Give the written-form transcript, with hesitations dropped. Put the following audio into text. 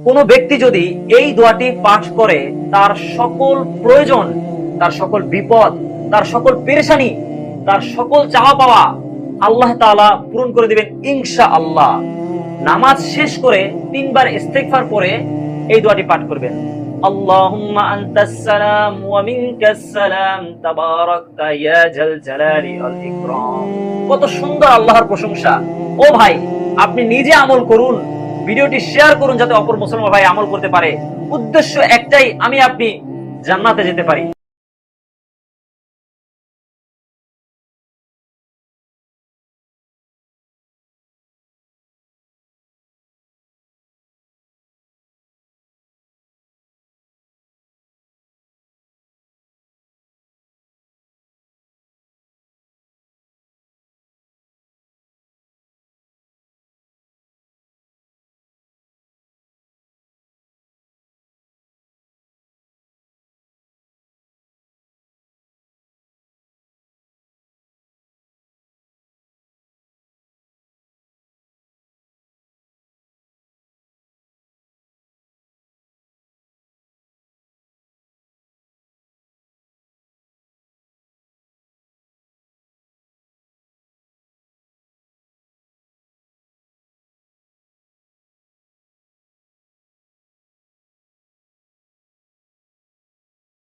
কোন ব্যক্তি যদি এই দোয়াটি পাঠ করে তার সকল প্রয়োজন, তার সকল বিপদ, তার সকল পেরেশানি, তার সকল চাওয়া পাওয়া আল্লাহ তাআলা পূরণ করে দিবেন ইনশাআল্লাহ। নামাজ শেষ করে 3 বার ইস্তিগফার পরে এই দোয়াটি পাঠ করবেন। আল্লাহুম্মা আনতাস সালাম ওয়া মিনকাস সালাম তাবারাকতা ইয়া জাল জালালি ওয়াল ইকরাম। কত সুন্দর আল্লাহর প্রশংসা। ও ভাই, আপনি নিজে আমল করুন, ভিডিওটি শেয়ার করুন যাতে অপর মুসলমান ভাই আমল করতে পারে। উদ্দেশ্য একটাই, আমি আপনি জান্নাতে যেতে পারি।